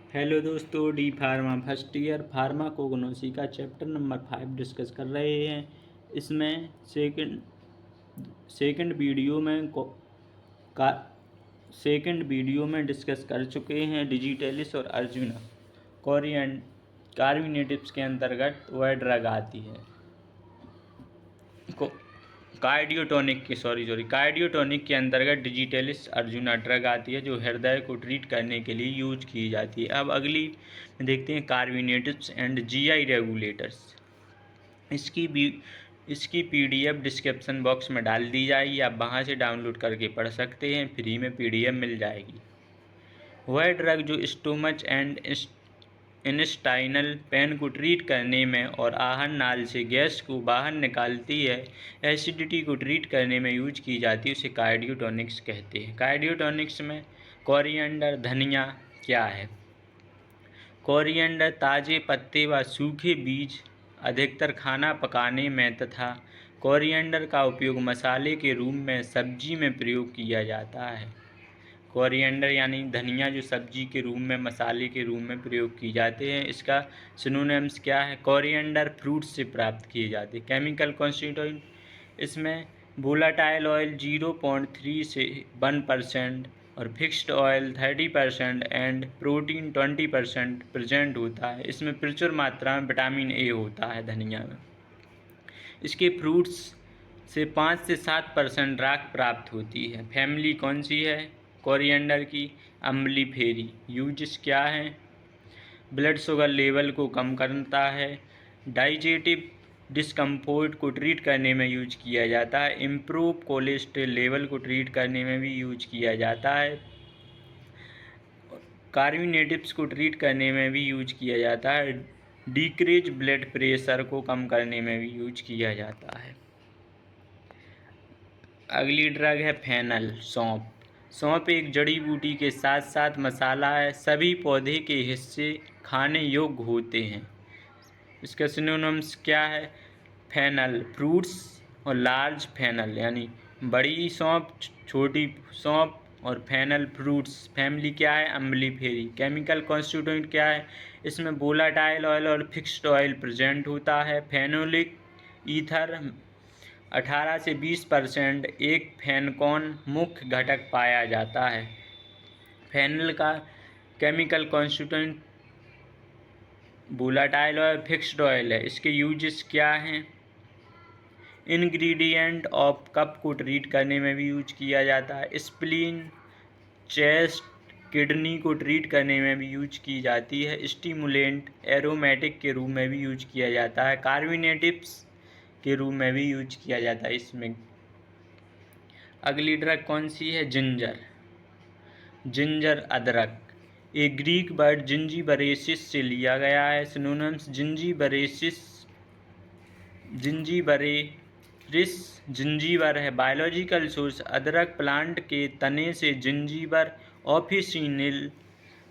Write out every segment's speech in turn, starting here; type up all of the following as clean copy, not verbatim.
Hello दोस्तों, D pharma first year pharmacognosy का chapter number 5 discuss कर रहे हैं। इसमें सेकंड वीडियो में का सेकंड वीडियो में डिस्कस कर चुके हैं डिजिटेलिस और अर्जुना कार्बिनेटिव्स के अंतर्गत वह ड्रग आती है कार्डियोटोनिक के अंतर्गत डिजिटेलिस अर्जुना ड्रग आती है जो हृदय को ट्रीट करने के लिए यूज की जाती है। अब अगली देखते हैं कार्बिनेटिव्स एंड जीआई रेगुलेटर्स। इसकी पीडीएफ डिस्क्रिप्शन बॉक्स में डाल दी जाएगी, आप वहाँ से डाउनलोड करके पढ़ सकते हैं, फ्री में पीडीएफ मिल जाएगी। वह ड्रग जो स्टोमच एंड इंटेस्टाइनल पेन को ट्रीट करने में और आहार नाल से गैस को बाहर निकालती है, एसिडिटी को ट्रीट करने में यूज की जाती है, उसे कार्डियोटोनिक्स कहते हैं। कार्डियोटोनिक्स में कोरिएंडर धनिया क्या है? कोरिएंडर ताज़े पत्ते व सूखे बीज अधिकतर खाना पकाने में तथा कोरिएंडर का उपयोग मसाले के रूप में सब्जी में प्रयोग किया जाता है। कोरिएंडर यानी धनिया जो सब्जी के रूप में मसाले के रूप में प्रयोग की जाते हैं, इसका सिनोनिम्स क्या है? कोरिएंडर फ्रूट से प्राप्त किए जाते हैं। केमिकल कॉन्स्टिट्यूएंट इसमें वोलाटाइल ऑयल 0.3 से 1% और fixed oil 30% and protein 20% present होता है। इसमें प्रचुर मात्रा में विटामिन ए होता है धनिया में। इसके फ्रूट्स से 5 से 7% राख प्राप्त होती है। फैमिली कौन सी है कोरिएंडर की? अम्लीफेरी। यूजेस क्या हैं? ब्लड शुगर लेवल को कम करता है, डाइजेटिव डिस्कम्फोर्ट को ट्रीट करने में यूज किया जाता है, इम्प्रूव कोलेस्ट्रॉल लेवल को ट्रीट करने में भी यूज किया जाता है, कार्बिनेटिव्स को ट्रीट करने में भी यूज किया जाता है, डिक्रीज ब्लड प्रेशर को कम करने में भी यूज किया जाता है। अगली ड्रग है फेनल, सौंफ। सौंफ एक जड़ी बूटी के साथ साथ मसाला है। सभी पौधे के हिस्से खाने योग्य होते हैं। इसका सिनोनिम्स क्या है? फेनल फ्रूट्स और लार्ज फेनल यानी बड़ी सौंफ, छोटी सौंफ और फेनल फ्रूट्स। फैमिली क्या है? अम्लीफेरी। केमिकल कॉन्स्टिट्यूएंट क्या है? इसमें वोलाटाइल ऑयल और फिक्स्ड ऑयल प्रेजेंट होता है। फेनोलिक ईथर 18 से 20% एक फेनकोन मुख्य घटक पाया जाता है। फेनल का chemical constituent volatile oil, fixed oil है। इसके यूजेस क्या हैं? इंग्रेडिएंट ऑफ कफ को ट्रीट करने में भी यूज किया जाता है। स्प्लीन, चेस्ट, किडनी को ट्रीट करने में भी यूज की जाती है। स्टिमुलेंट, एरोमेटिक के रूप में भी यूज किया जाता है। कार्बिनेटिव्स के रूप में भी यूज किया जाता है इसमें। अगली ड्रग कौन सी है? जिंजर। जिंजर अदरक एक ग्रीक वर्ड जिंजीबरेसिस से लिया गया है। सिनोनिम्स जिंजीबरेसिस, जिंजीबरेरिस जिंजीबर है। बायोलॉजिकल सोर्स अदरक प्लांट के तने से जिंजीबर ऑफिसिनिल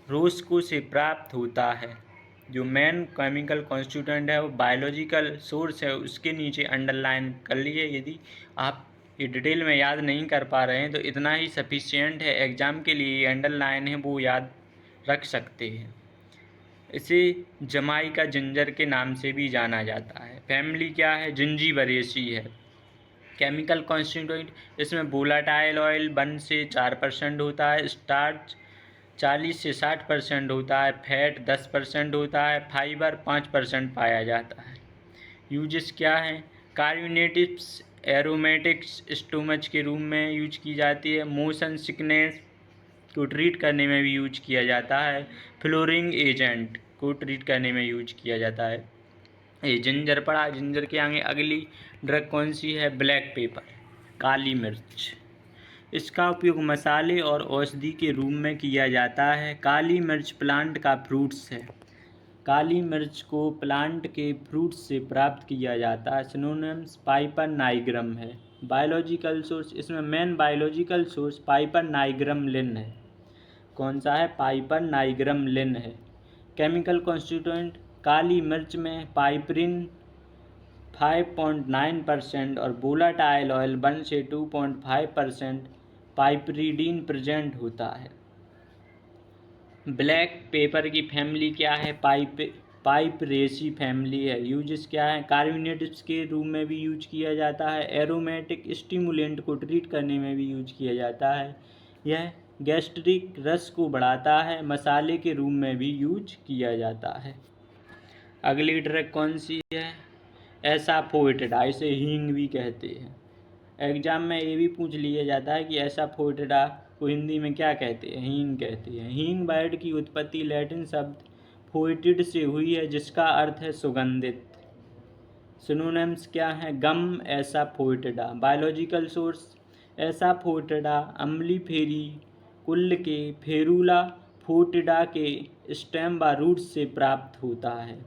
रोस्को से प्राप्त होता है। जो मेन केमिकल कॉन्स्टिट्यूएंट है वो बायोलॉजिकल सोर्स है, उसके नीचे अंडरलाइन कर लिए। यदि आप ये डिटेल में याद नहीं कर पा रहे हैं तो इतना ही सफिशिएंट है। एग्ज़ाम के लिए अंडरलाइन है वो याद रख सकते हैं। इसे जमाइका जिंजर के नाम से भी जाना जाता है। फैमिली क्या है? जिंजीबरेसी है। केमिकल कॉन्स्टिट्यूएंट इसमें वोलाटाइल ऑयल 1 से 4% होता है, स्टार्च 40 से 60% होता है, फैट 10% होता है, फाइबर 5% पाया जाता है। यूजेस क्या हैं? कार्बिनेटिव्स एरोमेटिक्स स्टोमच के रूप में यूज की जाती है। मोशन सिकनेस को ट्रीट करने में भी यूज किया जाता है। फ्लोरिंग एजेंट को ट्रीट करने में यूज किया जाता है। ये जिंजर पड़ा। जिंजर के आगे अगली ड्रग कौन सी है? ब्लैक पेपर, काली मिर्च। इसका उपयोग मसाले और औषधि के रूप में किया जाता है। काली मिर्च प्लांट का फ्रूट्स है। काली मिर्च को प्लांट के फ्रूट्स से प्राप्त किया जाता है। सिनोनिम्स पाइपर नाइग्रम है। बायोलॉजिकल सोर्स इसमें main biological source piper nigrum Linn है। कौन सा है? पाइपर नाइग्रम लिन है। केमिकल कॉन्स्टिट्यूएंट काली मिर्च में पाइपरिन 5.9% और वोलाटाइल ऑयल 1 से 2.5% 5 से 2.5% पाइपरीडीन प्रेजेंट होता है। 5 से 2.5% पाइपरीडीन प्रेजेंट होता है। 5 से 2.5% पाइपरीडीन प्रेजेंट होता है। 5 से 2.5% पाइपरीडीन प्रेजेंट होता है। 5 से 2.5% पाइपरीडीन प्रेजेंट होता है। ब्लैक पेपर की फैमिली क्या है? पाइपरेसी फैमिली है। यूजेस क्या है? कार्बोनेटिव्स के रूप में भी यूज किया जाता है। एरोमेटिक स्टिमुलेंट को ट्रीट करने में भी यूज किया जाता है। यह गैस्ट्रिक रस को बढ़ाता है। मसाले के रूप में भी यूज किया जाता है। अगली ड्रग कौन सी है? एसाफोइटिडा, इसे हींग भी कहते हैं। एग्जाम में ये भी पूछ लिया जाता है कि एसाफोइटिडा को हिंदी में क्या कहते हैं? हींग कहते हैं। हींग वर्ड की उत्पत्ति लैटिन शब्द फोइटिड से हुई है, जिसका अर्थ है सुगंधित। सिनोनिम्स क्या है? गम एसाफोइटिडा। बायोलॉजिकल सोर्स एसाफोइटिडा अम्लीफेरी कुल के फेरुला फोटिडा के स्टेम व रूट से प्राप्त होता है।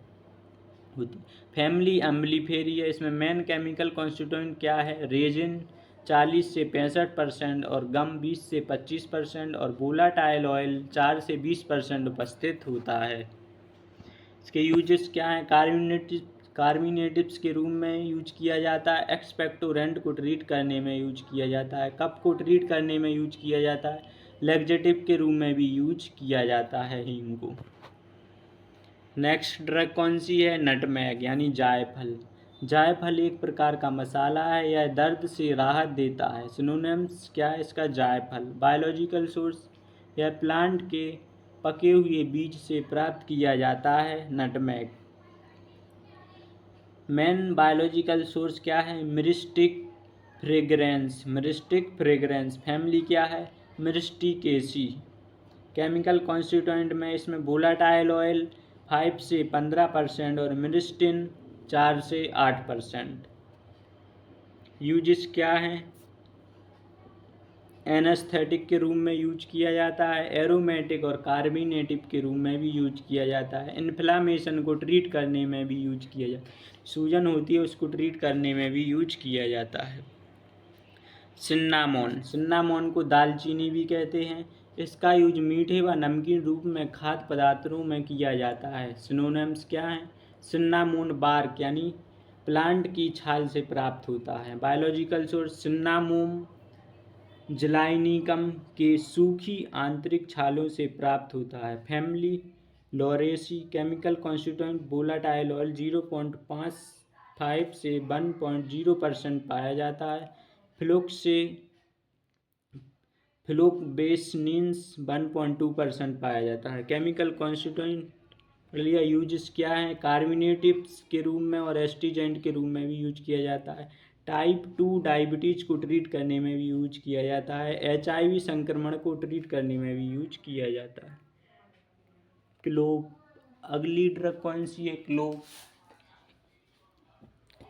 फैमिली अम्लीफेरी है। इसमें मेन केमिकल कॉन्स्टिट्यूएंट क्या है? रेजिन 40 से 65% और गम 20 से 25% और वोलाटाइल ऑयल 4 से 20% उपस्थित होता है। इसके यूजेस क्या हैं? कार्बोनेटिव्स के रूप में यूज किया जाता है। एक्सपेक्टोरेंट को ट्रीट करने में यूज किया जाता है। कफ को ट्रीट करने में यूज किया जाता है। लैक्सेटिव के रूप में भी यूज किया जाता है हींग को। नेक्स्ट ड्रग कौन सी है? नटमैग यानी जायफल। जायफल एक प्रकार का मसाला है। यह दर्द से राहत देता है। सिनोनिम्स क्या है इसका? जायफल। बायोलॉजिकल सोर्स यह प्लांट के पके हुए बीज से प्राप्त किया जाता है। नटमैग। मेन बायोलॉजिकल सोर्स क्या है? Myristic fragrance. Myristic fragrance family क्या है? मिरिस्टिकेसी। केमिकल कॉन्स्टिट्यूएंट में इसमें वोलाटाइल ऑयल 5 से 15% और मिरिस्टिन 4 से 8%। यूजेस क्या हैं? एनेस्थेटिक के रूप में यूज किया जाता है। एरोमेटिक और कार्बोनेटिव के रूप में भी यूज किया जाता है। इन्फ्लामेशन को ट्रीट करने में भी यूज किया जाता है। सूजन होती है उसको ट्रीट करने में भी यूज किया जाता है। सिन्नामोन। सिन्नामोन को दालचीनी भी कहते हैं। इसका यूज मीठे व नमकीन रूप में खाद्य पदार्थों में किया जाता है। सिनोनिम्स क्या हैं? सिन्नामोन बार्क यानी प्लांट की छाल से प्राप्त होता है। बायोलॉजिकल सोर्स सिन्नामोम जलाइनिकम के सूखी आंतरिक छालों से प्राप्त होता है। Family Lauraceae. Chemical constituent volatile oil 0.55 से 1.0% पाया जाता है। फ्लोकबेसनिन्स 1.2% पाया जाता है। केमिकल कॉन्स्टिट्यूएंट या यूजेस क्या है? कार्बोनेटिव्स के रूप में और एस्ट्रीजेंट के रूप में भी यूज किया जाता है। टाइप 2 डायबिटीज को ट्रीट करने में भी यूज किया जाता है। HIV संक्रमण को ट्रीट करने में भी यूज किया जाता है। क्लोव। अगली ड्रग कौन सी है? क्लोव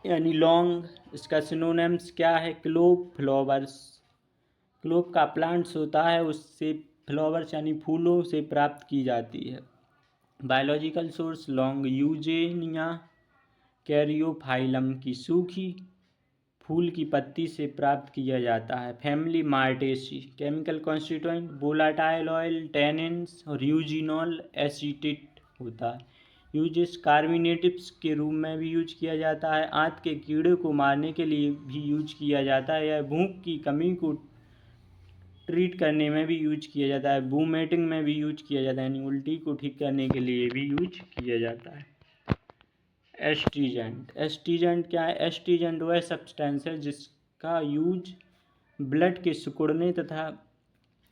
यानी लौंग। इसका सिनोनिम्स क्या है? Clove flowers. क्लोव का प्लांट्स होता है, उससे फ्लावर्स यानी फूलों से प्राप्त की जाती है। बायोलॉजिकल सोर्स लौंग यूजेनिया कैरियोफाइलम की सूखी फूल की पत्ती से प्राप्त किया जाता है। Family Myrtaceae. Chemical constituent volatile oil tannins और यूजिनॉल एसीटेट होता है। यूजेस कार्बोनेटिव्स के रूप में भी यूज किया जाता है। आंत के कीड़े को मारने के लिए भी यूज किया जाता है। यह भूख की कमी को ट्रीट करने में भी यूज किया जाता है। वोमिटिंग में भी यूज किया जाता है यानी उल्टी को ठीक करने के लिए भी यूज किया जाता है। एस्ट्रीजेंट। एस्ट्रीजेंट क्या है? एस्ट्रीजेंट वह सब्सटेंस है जिसका यूज ब्लड के सिकुड़ने तथा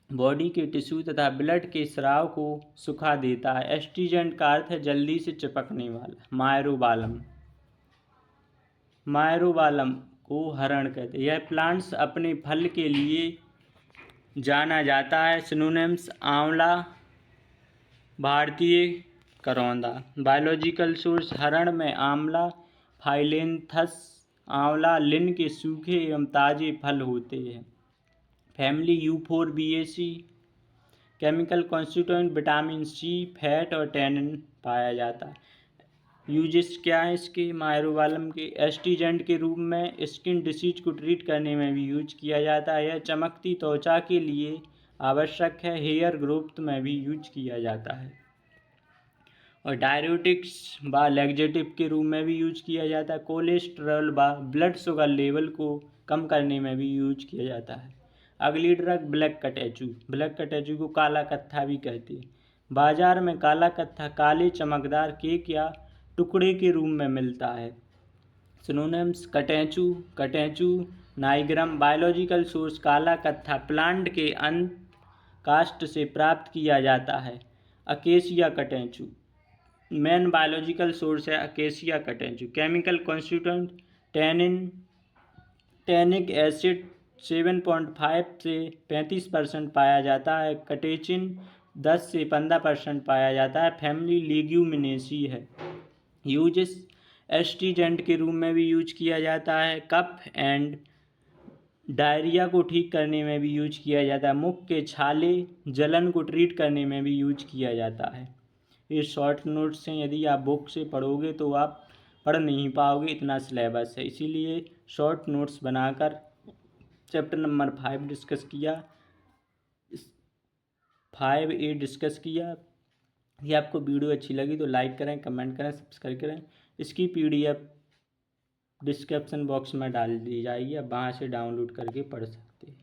बॉडी के टिश्यू तथा ब्लड के स्राव को सुखा देता है। एस्ट्रीजेंट का अर्थ है जल्दी से चिपकने वाला। मायरोबालम। मायरोबालम को हरण कहते हैं। यह प्लांट्स अपने फल के लिए जाना जाता है। सिनोनिम्स आंवला भारतीय करौंदा। बायोलॉजिकल सोर्स हरण में आंवला फाइलेंथस आंवला लिन के सूखे एवं ताजे फल होते हैं। Family Euphorbiaceae. Chemical constituent vitamin C fat और टैनिन पाया जाता है। यूजेस क्या है इसके? मायरोबालम के एस्ट्रीजेंट के रूप में स्किन डिसीज को ट्रीट करने में भी यूज किया जाता है। यह चमकती त्वचा के लिए आवश्यक है। हेयर ग्रोथ में भी यूज किया जाता है। और डायरेटिक्स व लैक्सेटिव के रूप में भी यूज किया जाता है। कोलेस्ट्रॉल व ब्लड शुगर लेवल को कम करने में भी यूज किया जाता है। अगली ड्रग ब्लैक कटैचू। ब्लैक कटैचू को काला कत्था भी कहते हैं। बाजार में काला कत्था काले चमकदार केक या टुकड़े के रूप में मिलता है। Synonyms: catechu, catechu nigrum. Biological source: काला कत्था प्लांट के अंत कास्ट से प्राप्त किया जाता है। Acacia catechu main biological source है acacia catechu. Chemical constituent: tannin, tannic acid 7.5 से 35% पाया जाता है। कटेचिन 10 से 15% पाया जाता है। फैमिली लेग्यूमिनेसी है। यूजेस: एस्ट्रीजेंट के रूप में भी यूज किया जाता है। कफ एंड डायरिया को ठीक करने में भी यूज किया जाता है। मुख के छाले जलन को ट्रीट करने में भी यूज किया जाता है। ये शॉर्ट नोट्स हैं, यदि आप बुक से पढ़ोगे तो आप पढ़ नहीं पाओगे, इतना सिलेबस है, इसीलिए शॉर्ट नोट्स बनाकर चैप्टर नंबर 5 डिस्कस किया, 5A डिस्कस किया। यदि आपको वीडियो अच्छी लगी तो लाइक करें, कमेंट करें, सब्सक्राइब करें। इसकी PDF डिस्क्रिप्शन बॉक्स में डाल दी जाएगी, आप वहाँ से डाउनलोड करके पढ़ सकते हैं।